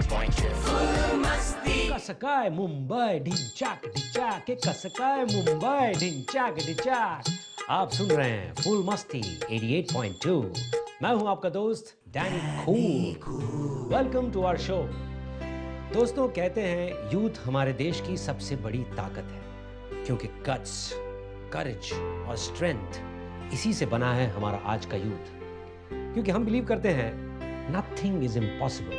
88.2 कसकाय मुंबई ढिंचाक ढिंचाक, कसकाय मुंबई ढिंचाक ढिंचाक। आप सुन रहे हैं फुल मस्ती 88.2। मैं हूं आपका दोस्त Danny Cool. Welcome to our show. दोस्तों, कहते हैं यूथ हमारे देश की सबसे बड़ी ताकत है, क्योंकि गट्स, करेज और स्ट्रेंथ इसी से बना है हमारा आज का यूथ। क्योंकि हम बिलीव करते हैं nothing is impossible,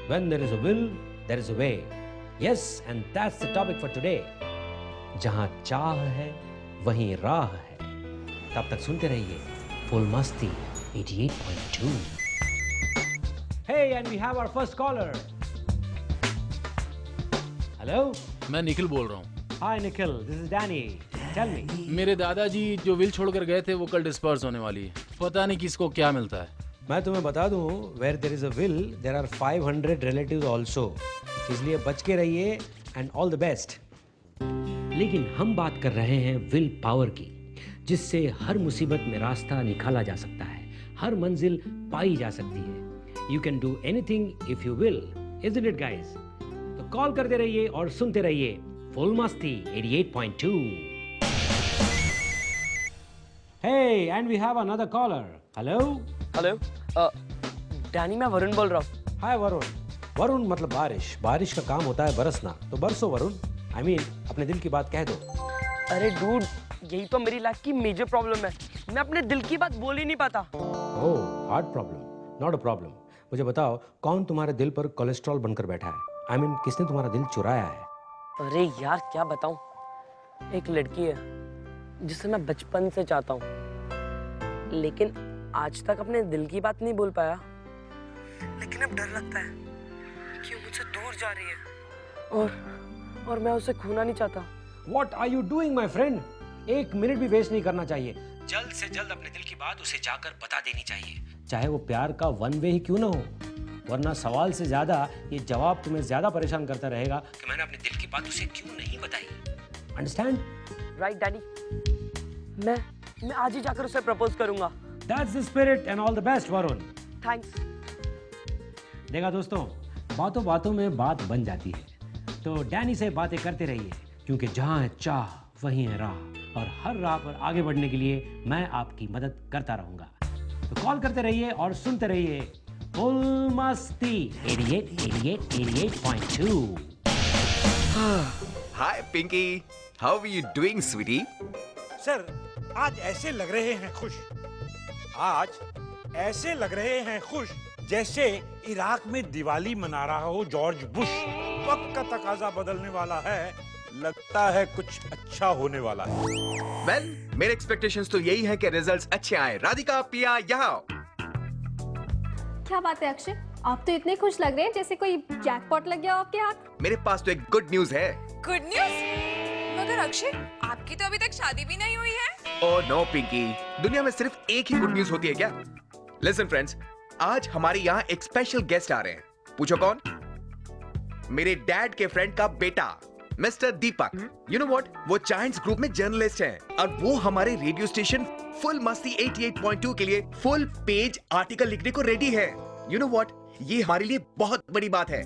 when there is a will there is a way. Yes, and that's the topic for today. जहां चाह है वहीं राह है। तब तक सुनते रहिए फुल मस्ती 88.2। Hey, and we have our first caller. Hello? मैं निखिल बोल रहा हूँ। Hi Nikhil, this is Danny. Tell me. मेरे दादाजी जो विल छोड़कर गए थे वो कल डिस्पर्स होने वाली है। पता नहीं किसको क्या मिलता है। मैं तुम्हें बता दूं, where there is a will, there are 500 relatives also. इसलिए बच के रहिए and all the best. लेकिन हम बात कर रहे हैं विल पावर की, जिससे हर मुसीबत में रास्ता निकाला जा सकता है, हर मंजिल पाई जा सकती है। You can do anything if you will, isn't it guys? तो कॉल करते रहिए और सुनते रहिए फुल मस्ती 88.2। Hey, and we have another caller. Hello? Hello Danny, मैं वरुण बोल रहा हूँ। हाय वरुण। वरुण मतलब बारिश। बारिश का काम होता है बरसना, तो बरसो वरुण। I mean, अपने दिल की बात कह दो। अरे डूड, यही तो मेरी लाइफ की मेजर प्रॉब्लम है। मैं अपने दिल की बात बोल ही नहीं पाता। Oh, heart problem. Not a problem. मुझे बताओ, कौन तुम्हारे दिल पर कोलेस्ट्रॉल बनकर बैठा है? I mean, किसने तुम्हारा दिल चुराया है? अरे यार, क्या बताऊँ, एक लड़की है जिसे मैं बचपन से चाहता हूँ, लेकिन आज तक अपने दिल की बात नहीं बोल पाया। लेकिन अब डर लगता है कि वो मुझसे दूर जा रही है और मैं उसे खोना नहीं चाहता। What are you doing, my friend? एक मिनट भी वेस्ट नहीं करना चाहिए। जल्द से जल्द अपने दिल की बात उसे जाकर बता देनी चाहिए, चाहे वो प्यार का वन वे ही क्यों ना हो। वरना सवाल से ज्यादा ये जवाब तुम्हें ज्यादा परेशान करता रहेगा कि मैंने अपने दिल की बात उसे क्यों नहीं बताई। अंडरस्टैंड? राइट डैडी, मैं आज ही जाकर उसे प्रपोज करूंगा। That's the spirit and all the best, Varun. Thanks. देखा दोस्तों, बातों बातों में बात बन जाती है। तो डैनी से बातें करते रहिए, क्योंकि जहां है चाह वहीं है राह, और हर राह पर आगे बढ़ने के लिए मैं आपकी मदद करता रहूंगा। तो कॉल करते रहिए और सुनते रहिए फुल मस्ती 88.2। Hi Pinky, how are you doing, sweetie? Sir, आज ऐसे लग रहे हैं खुश, आज ऐसे लग रहे हैं खुश जैसे इराक में दिवाली मना रहा हो जॉर्ज बुश। वक्त का तकाजा बदलने वाला है, लगता है कुछ अच्छा होने वाला है। Well, मेरे एक्सपेक्टेशंस तो यही है कि रिजल्ट्स अच्छे आए। राधिका, पिया, यहाँ। क्या बात है अक्षय, आप तो इतने खुश लग रहे हैं जैसे कोई जैकपॉट लग गया हो आपके हाथ। मेरे पास तो एक गुड न्यूज है। Good news? मगर अक्षय, आपकी तो अभी तक शादी भी नहीं हुई है। ओह नो पिंकी, दुनिया में सिर्फ एक ही गुड न्यूज होती है क्या? लिसन फ्रेंड्स, आज हमारे यहाँ एक स्पेशल गेस्ट आ रहे हैं। पूछो कौन? मेरे डैड के फ्रेंड का बेटा, mister Deepak. You know what, वो चाइल्ड्स ग्रुप में जर्नलिस्ट हैं, और वो हमारे रेडियो स्टेशन फुल मस्ती 88.2 के लिए फुल पेज आर्टिकल लिखने को रेडी है। यू नो व्हाट, ये हमारे लिए बहुत बड़ी बात है,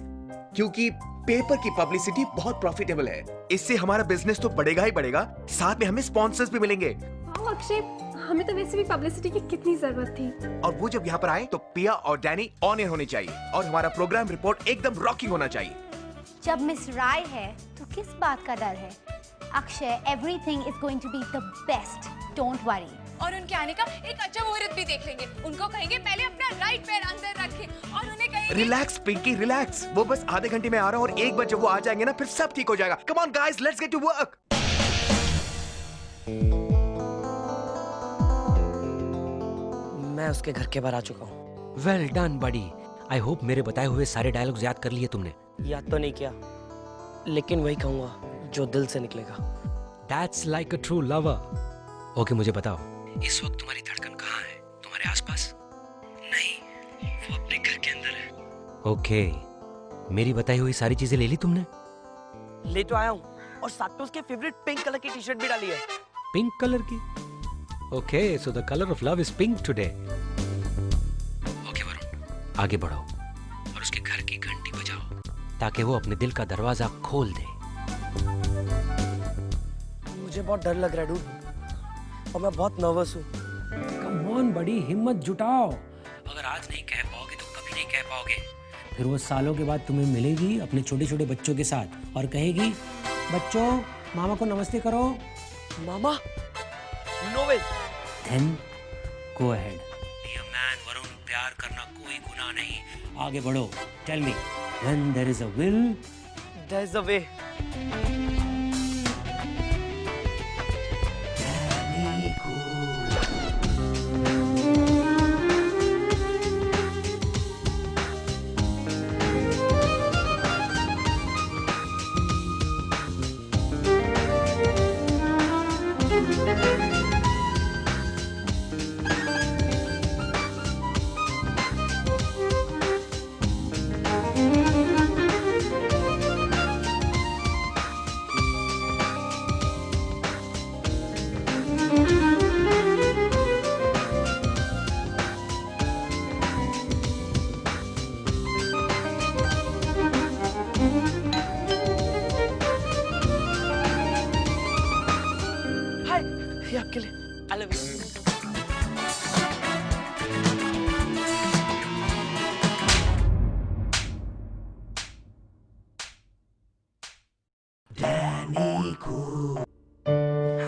क्योंकि पेपर की पब्लिसिटी बहुत प्रॉफिटेबल है। इससे हमारा बिजनेस तो बढ़ेगा ही बढ़ेगा, साथ में हमें स्पॉन्सर्स भी मिलेंगे। अक्षय, हमें तो वैसे भी पब्लिसिटी की कितनी जरूरत थी। और वो जब यहाँ पर आए तो पिया और डैनी ऑन एयर होने चाहिए, और हमारा प्रोग्राम रिपोर्ट एकदम रॉकिंग होना चाहिए। जब मिस राय है तो किस बात का डर है? Akshay, everything is going to be the best, don't worry. और उनके आने का एक अच्छा मुहूर्त भी देख लेंगे। उनको कहेंगे पहले अपना राइट पैर अंदर रखें, और उन्हें कहेंगे रिलैक्स पिंकी, रिलैक्स। वो बस आधे घंटे में आ रहा है, और एक बार जब वो आ जाएंगे ना, फिर सब ठीक हो जाएगा। Come on guys, let's get to work. मैं उसके घर के बाहर आ चुका हूँ। Well done buddy. I hope मेरे बताए हुए सारे डायलॉग्स याद कर लिए तुमने। याद तो नहीं किया, लेकिन वही कहूंगा जो दिल से निकलेगा। That's like a true lover. Okay, मुझे बताओ, इस वक्त तुम्हारी धड़कन कहाँ है? तुम्हारे आसपास? नहीं, वो अपने घर के अंदर है। ओके, मेरी बताई हुई सारी चीजें ले ली तुमने? ले तो आया हूँ, और साथ में उसके फेवरेट पिंक कलर की टी शर्ट भी डाली है। पिंक कलर की? Okay, so the colour of love is pink today. Okay Varun, आगे बढ़ो और उसके घर की घंटी बजाओ। ताकि वो अपने दिल का दरवाजा खोल दे। मुझे बहुत डर लग रहा है डूड, और मैं बहुत नर्वस हूँ। कम ऑन बड़ी, हिम्मत जुटाओ। अगर आज नहीं कह पाओगे तो कभी नहीं कह पाओगे। फिर वो सालों के बाद तुम्हें मिलेगी अपने छोटे छोटे बच्चों के साथ और कहेगी, बच्चों मामा को नमस्ते करो। मामा, no way. Then go ahead. Be a man, Varun. प्यार करना कोई गुनाह नहीं। आगे बढ़ो। Tell me, when there is a will, there is a way. ये आपके लिए। I love you.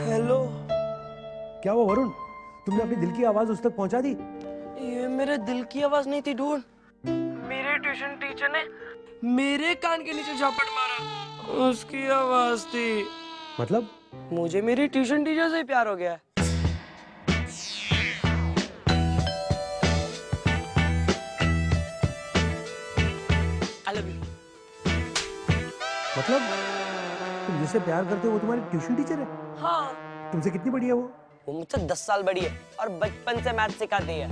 हेलो। क्या हुआ वरुण? तुमने अपनी दिल की आवाज उस तक पहुंचा दी? ये मेरे दिल की आवाज नहीं थी ढूंढ। मेरे ट्यूशन टीचर ने मेरे कान के नीचे झपट मारा, उसकी आवाज थी। मतलब? मुझे मेरी ट्यूशन टीचर से ही प्यार हो गया। I love you. मतलब तुम जिससे प्यार करते हो वो तुम्हारी ट्यूशन टीचर है? हाँ। तुमसे कितनी बड़ी है वो? वो मुझसे 10 साल बड़ी है और बचपन से मैथ सिखाती है।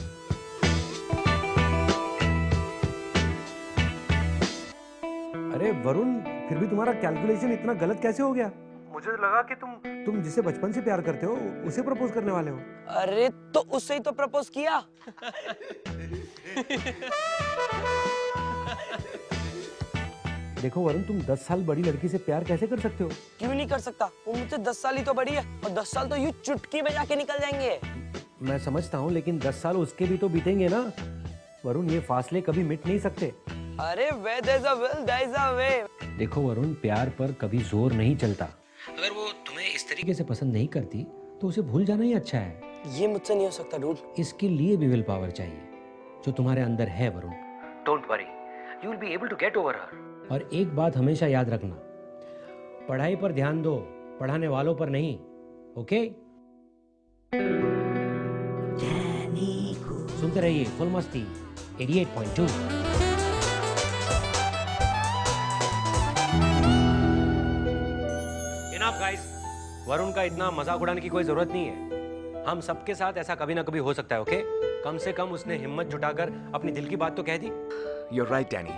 अरे वरुण, फिर भी तुम्हारा कैलकुलेशन इतना गलत कैसे हो गया? मुझे लगा कि तुम जिसे बचपन से प्यार करते हो उसे प्रपोज करने वाले हो। अरे तो उससे ही तो प्रपोज किया। देखो वरुण, तुम 10 साल बड़ी लड़की से प्यार कैसे कर सकते हो? क्यों नहीं कर सकता? वो मुझसे 10 साल ही तो बड़ी है और 10 साल तो यूं चुटकी बजा के निकल जाएंगे। मैं समझता हूँ, लेकिन 10 साल उसके भी तो बीतेंगे ना वरुण। ये फासले कभी मिट नहीं सकते। अरे where there's a will, there's a way। देखो वरुण, प्यार पर कभी जोर नहीं चलता। अगर वो तुम्हें इस तरीके से पसंद नहीं करती तो उसे भूल जाना ही अच्छा है। ये मुझसे नहीं हो सकता डूड। इसके लिए भी विल पावर चाहिए जो तुम्हारे अंदर है Varun. Don't worry, you will be able to get over her. और एक बात हमेशा याद रखना, पढ़ाई पर ध्यान दो, पढ़ाने वालों पर नहीं। ओके? सुनते रहिए फुल मस्ती 88.2। इनफ गाइस, वरुण का इतना मजाक उड़ाने की कोई जरूरत नहीं है। हम सबके साथ ऐसा कभी ना कभी हो सकता है। ओके? कम से कम उसने हिम्मत जुटाकर अपनी दिल की बात तो कह दी। You're right, Danny.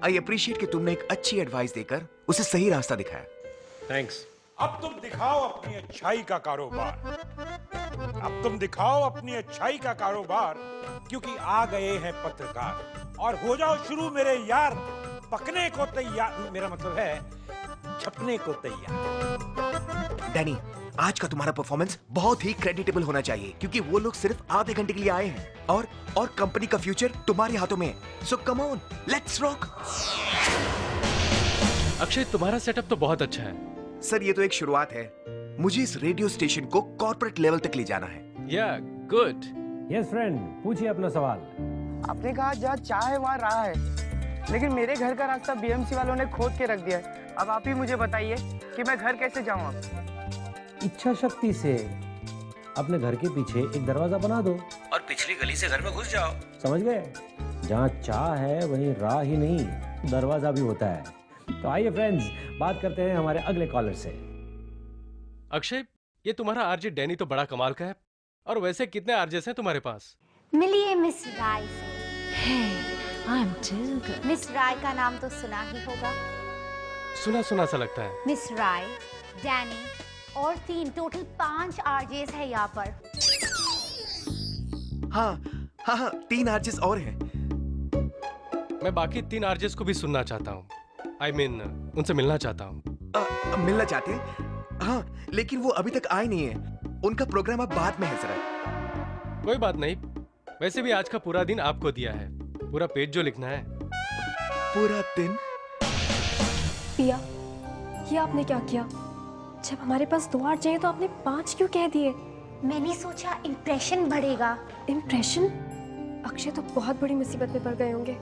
I appreciate कि तुमने एक अच्छी एडवाइस देकर उसे सही रास्ता दिखाया। थैंक्स। अब तुम दिखाओ अपनी अच्छाई का कारोबार। अब तुम दिखाओ अपनी अच्छाई का कारोबार, क्योंकि आ गए हैं पत्रकार। और हो जाओ शुरू मेरे यार, पकने को तैयार, मेरा मतलब है छपने को तैयार। डैनी, आज का तुम्हारा परफॉर्मेंस बहुत ही क्रेडिटेबल होना चाहिए, क्योंकि वो लोग सिर्फ आधे घंटे के लिए आए हैं और कंपनी का फ्यूचर तुम्हारे हाथों में है। So come on, let's rock. Akshay, तुम्हारा सेटअप तो बहुत अच्छा है। सर, ये तो एक शुरुआत है। मुझे इस रेडियो स्टेशन को कॉर्पोरेट लेवल तक ले जाना है। या गुड। यस फ्रेंड, पूछिए अपना सवाल। आपने कहा जहाँ चाह है वहाँ राह है, लेकिन मेरे घर का रास्ता बीएमसी वालों ने खोद के रख दिया है। अब आप ही मुझे बताइए कि मैं घर कैसे जाऊँ। अब इच्छा शक्ति से अपने घर के पीछे एक दरवाजा बना दो और पिछली गली से घर में घुस जाओ। समझ गए? जहाँ चाह है वहीं राह ही नहीं, दरवाजा भी होता है। तो आइए फ्रेंड्स, बात करते हैं हमारे अगले कॉलर से। अक्षय, ये तुम्हारा आरजे डैनी तो बड़ा कमाल का है। और वैसे कितने आरजेस हैं तुम्हारे पास? मिलिए मिस राय से। Hey, I'm too good. Miss Rai का नाम तो सुना ही होगा। सुना सुना सा लगता है। मिस राय, डैनी और 3, टोटल 5 आरजेस है यहाँ पर। हाँ, 3 आरजेस और हैं। मैं बाकी 3 आरजेस को भी सुनना चाहता हूँ। उनसे मिलना चाहता हूँ। मिलना चाहते हैं? हाँ, लेकिन वो अभी तक आए नहीं है। उनका प्रोग्राम अब बाद में है सर। कोई बात नहीं, वैसे भी आज का पूरा दिन आपको दिया है, पूरा पेज जो लिखना है। पूरा दिन? पिया, ये आपने क्या किया? जब हमारे पास 2 आर्ट चाहिए तो आपने 5 क्यों कह दिए? मैंने सोचा इम्प्रेशन बढ़ेगा। इम्प्रेशन? अक्षय तो बहुत बड़ी मुसीबत में पड़ गए होंगे।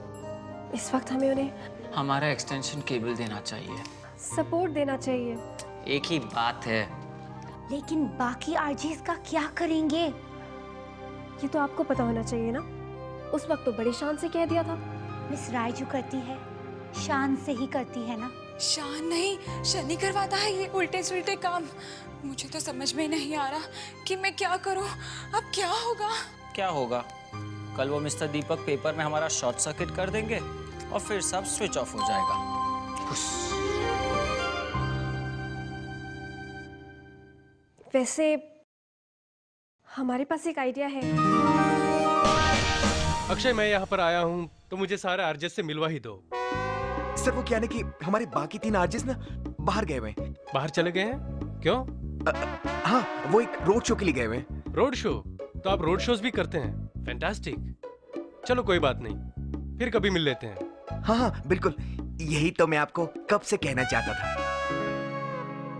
इस वक्त हमें उन्हें हमारा एक्सटेंशन केबल देना चाहिए, सपोर्ट देना चाहिए। एक ही बात है। लेकिन बाकी आरजेस का क्या करेंगे? ये तो आपको पता होना चाहिए ना। उस वक्त तो बड़ी शान से कह दिया था। मिस राय जो करती है शान से ही करती है ना। शान नहीं, शनि करवाता है ये उल्टे सुल्टे काम। मुझे तो समझ में नहीं आ रहा कि मैं क्या करूं। अब क्या होगा? क्या होगा? कल वो मिस्टर दीपक पेपर में हमारा शॉर्ट सर्किट कर देंगे और फिर सब स्विच ऑफ हो जाएगा। वैसे हमारे पास एक आइडिया है। अक्षय, मैं यहाँ पर आया हूँ तो मुझे सारे आरजेस से मिलवा ही दो। सर वो क्या है कि हमारे बाकी 3 आरजेस ना बाहर गए हुए हैं। बाहर चले गए हैं? क्यों? हाँ, वो एक रोड शो के लिए गए हुए हैं। Road show? तो आप रोड शोज भी करते हैं? फैंटास्टिक। चलो कोई बात नहीं, फिर कभी मिल लेते हैं। हाँ हाँ बिल्कुल, यही तो मैं आपको कब से कहना चाहता था।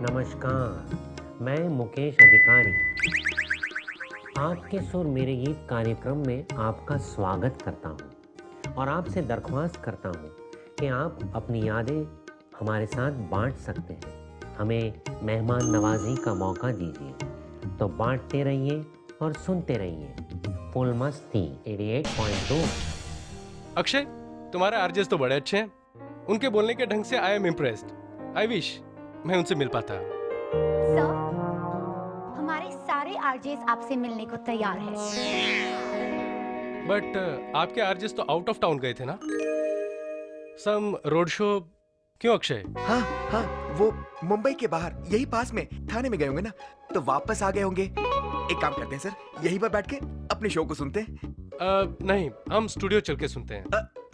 नमस्कार, मैं मुकेश अधिकारी आपके सुर मेरे गीत कार्यक्रम में आपका स्वागत करता हूँ और आपसे दरख्वास्त करता हूँ कि आप अपनी यादें हमारे साथ बांट सकते हैं। हमें मेहमान नवाजी का मौका दीजिए। तो बांटते रहिए और सुनते रहिए फुल मस्ती 88.2। अक्षय, तुम्हारे आरजेस तो बड़े अच्छे हैं। उनके बोलने के ढंग से I am impressed. I wish मैं उनसे मिल पाता। सर, हमारे सारे आरजेस आपसे मिलने को तैयार हैं। बट आपके आरजेस तो आउट ऑफ टाउन गए थे ना? सम रोड शो। क्यों अक्षय? हाँ हाँ, वो मुंबई के बाहर यही पास में थाने में गए होंगे ना, तो वापस आ गए होंगे। एक काम करते हैं सर, यहीं पर बैठ के अपने शो को सुनते हैं। नहीं, हम स्टूडियो चल के सुनते हैं।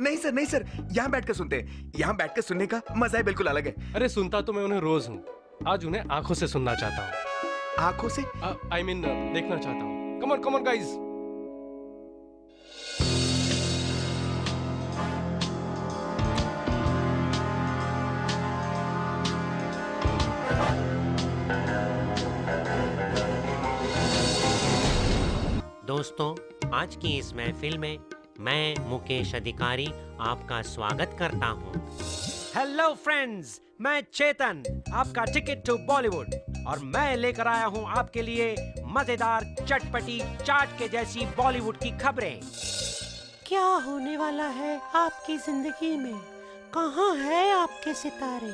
नहीं सर, यहाँ बैठ कर सुनते हैं। यहाँ बैठ कर सुनने का मजा ही बिल्कुल अलग है। अरे सुनता तो मैं उन्हें रोज हूँ, आज उन्हें आंखों से सुनना चाहता हूँ। आंखों से? I mean, देखना चाहता हूँ। Come on guys। दोस्तों, आज की इस महफिल में मैं मुकेश अधिकारी आपका स्वागत करता हूँ। हेलो फ्रेंड्स, मैं चेतन, आपका टिकट टू बॉलीवुड, और मैं लेकर आया हूँ आपके लिए मजेदार चटपटी चाट के जैसी बॉलीवुड की खबरें। क्या होने वाला है आपकी जिंदगी में? कहाँ है आपके सितारे?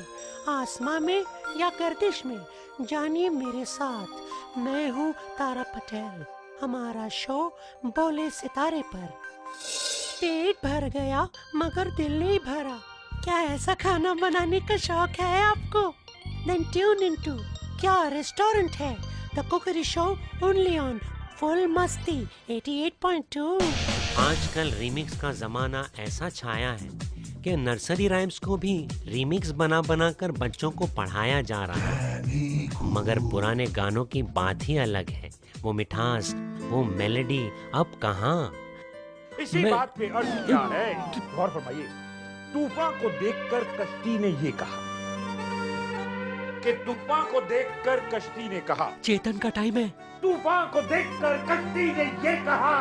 आसमां में या गर्दिश में? जानिए मेरे साथ, मैं हूँ तारा पटेल। हमारा शो बोले सितारे पर। पेट भर गया मगर दिल नहीं भरा। क्या ऐसा खाना बनाने का शौक है आपको? Then tune into क्या रेस्टोरेंट है? The cookery show only on full मस्ती 88.2। आजकल रीमिक्स का जमाना ऐसा छाया है कि नर्सरी राइम्स को भी रीमिक्स बना बना कर बच्चों को पढ़ाया जा रहा है। मगर पुराने गानों की बात ही अलग है। वो मिठास, वो मेलोडी अब कहाँ? इसी बात पे अर्थ क्या है? गौर फरमाइए। तूफान को देखकर कश्ती ने ये कहा कि तूफान को देखकर कश्ती ने कहा। चेतन का टाइम है। तूफान को देखकर कश्ती ने ये कहा।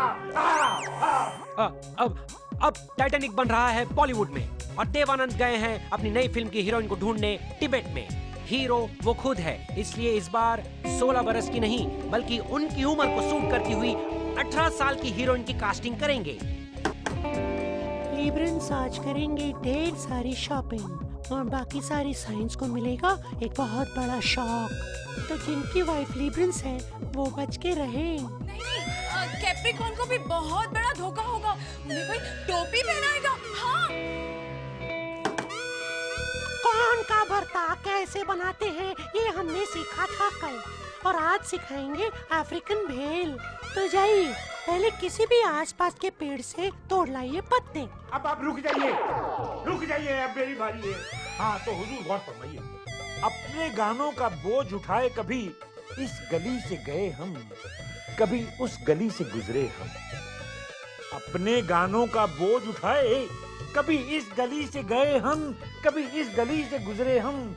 अब टाइटैनिक बन रहा है बॉलीवुड में और देवानंद गए हैं अपनी नई फिल्म की हीरोइन को ढूंढने टिबेट में। हीरो वो खुद है, इसलिए इस बार 16 बरस की नहीं बल्कि उनकी उम्र को सूट करती हुई 18 साल की हीरोइन की कास्टिंग करेंगे। लिब्रन्स आज करेंगे ढेर सारी शॉपिंग और बाकी सारी साइंस को मिलेगा एक बहुत बड़ा शॉक। तो जिनकी वाइफ लिब्रन्स है वो बच के रहे। कैप्रिकॉर्न को भी बहुत बड़ा धोखा होगा। उन्हें कोई टोपी पहनाएगा। हाँ। कौन का भरता कैसे बनाते हैं ये हमने सीखा था कल, और आज सिखाएंगे अफ्रीकन भेल। तो जाइए पहले किसी भी आसपास के पेड़ से तोड़ लाइए पत्ते। अब आप रुक जाइए, अब मेरी बारी है। हाँ तो हुजूर गौर फरमाइए, अपने गानों का बोझ उठाए कभी इस गली से गए हम, कभी उस गली से गुजरे हम। अपने गानों का बोझ उठाए कभी इस गली से गए हम, कभी इस गली से गुजरे हम।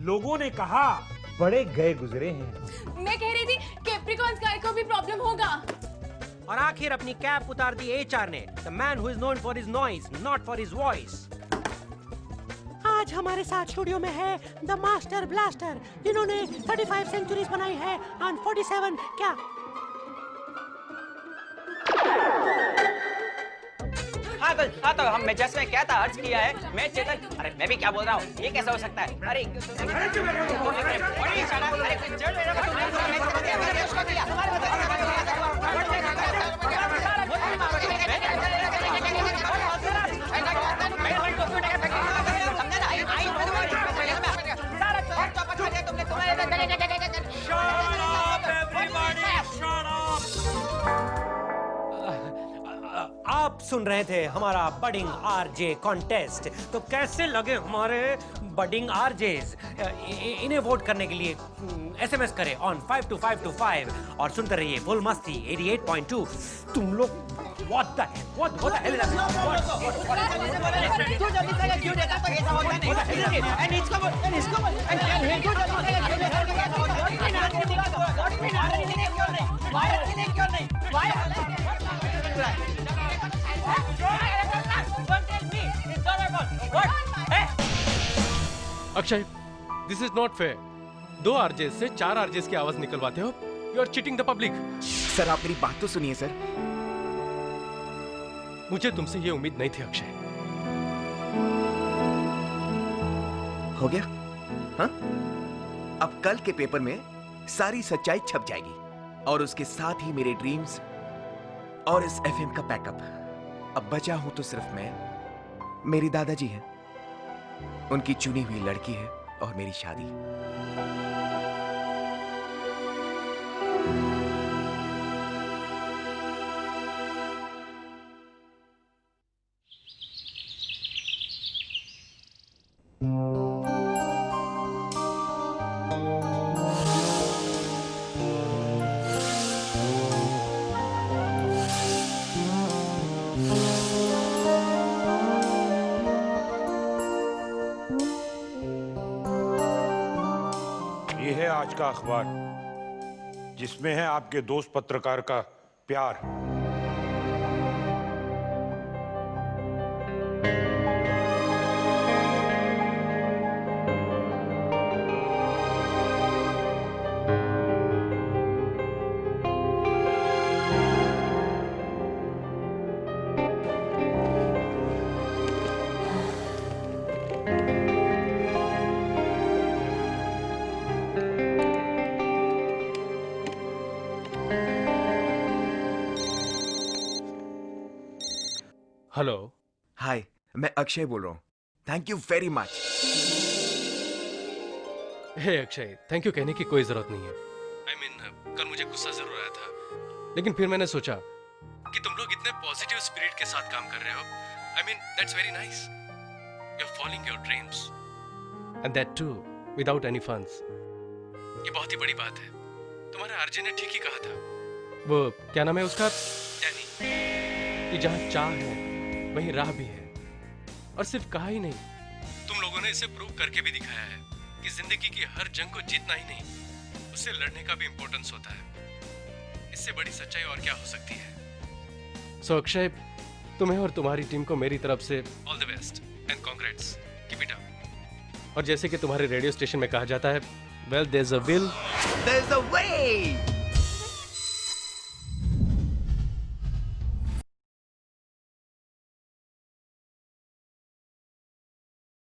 लोगों ने कहा बड़े गए गुजरे हैं। मैं कह रही थी कैप्रिकॉर्न्स गाय को भी प्रॉब्लम होगा। और आखिर अपनी कैप उतार दी एचआर ने। The man who is known for his noise, not for his voice. आज हमारे साथ स्टूडियो में है द मास्टर ब्लास्टर, जिन्होंने 35 सेंचुरीज बनाई है और 47 क्या हाँ तो हम मैं जस्ट में क्या था अर्ज किया है, मैं चेतन। अरे मैं भी क्या बोल रहा हूँ, ये कैसा हो सकता है? अरे आप सुन रहे थे हमारा बडिंग आरजे कॉन्टेस्ट। तो कैसे लगे हमारे बडिंग आरजेस? इन्हें वोट करने के लिए एसएमएस करें ऑन 52525 और सुनते रहिए फुल मस्ती 88.2। तुम लोग what the hell is Akshay, this is not fair. 2 RJs से 4 आरजेस की आवाज निकलवाते हो। You are cheating the public. Sir आप मेरी बात तो सुनिए सर। मुझे तुमसे ये उम्मीद नहीं थी अक्षय। हो गया? हाँ? अब कल के पेपर में सारी सच्चाई छप जाएगी और उसके साथ ही मेरे ड्रीम्स और इस एफएम का बैकअप। अब बचा हूं तो सिर्फ मैं, मेरी दादाजी हैं, उनकी चुनी हुई लड़की है और मेरी शादी। आज का अखबार जिसमें है आपके दोस्त पत्रकार का प्यार। हेलो। हाय, मैं अक्षय बोल रहा हूँ। Thank you very much. Hey Akshay, thank you कहने की कोई जरूरत नहीं है। I mean, कल मुझे गुस्सा जरूर आया था, लेकिन फिर मैंने सोचा कि तुम लोग इतने पॉजिटिव स्पिरिट के साथ काम कर रहे हो। I mean, that's very nice. You're following your dreams, and that too without any funds. ये बहुत ही बड़ी बात है। तुम्हारे आरजे ने ठीक ही कहा था। वो क्या नाम है उसका? डैनी। कि जहाँ चाह है वहीं राह भी है। और सिर्फ कहा ही नहीं, तुम लोगों ने इसे प्रूव करके भी दिखाया है कि जिंदगी की हर जंग को जीतना ही नहीं, उससे लड़ने का भी इंपॉर्टेंस होता है। इससे बड़ी सच्चाई और क्या हो सकती है? सो अक्षय, तुम्हें और तुम्हारी टीम को मेरी तरफ से all the best and congrats. Keep it up. और जैसे कि तुम्हारे रेडियो स्टेशन में कहा जाता है, well there is a will, there is a way.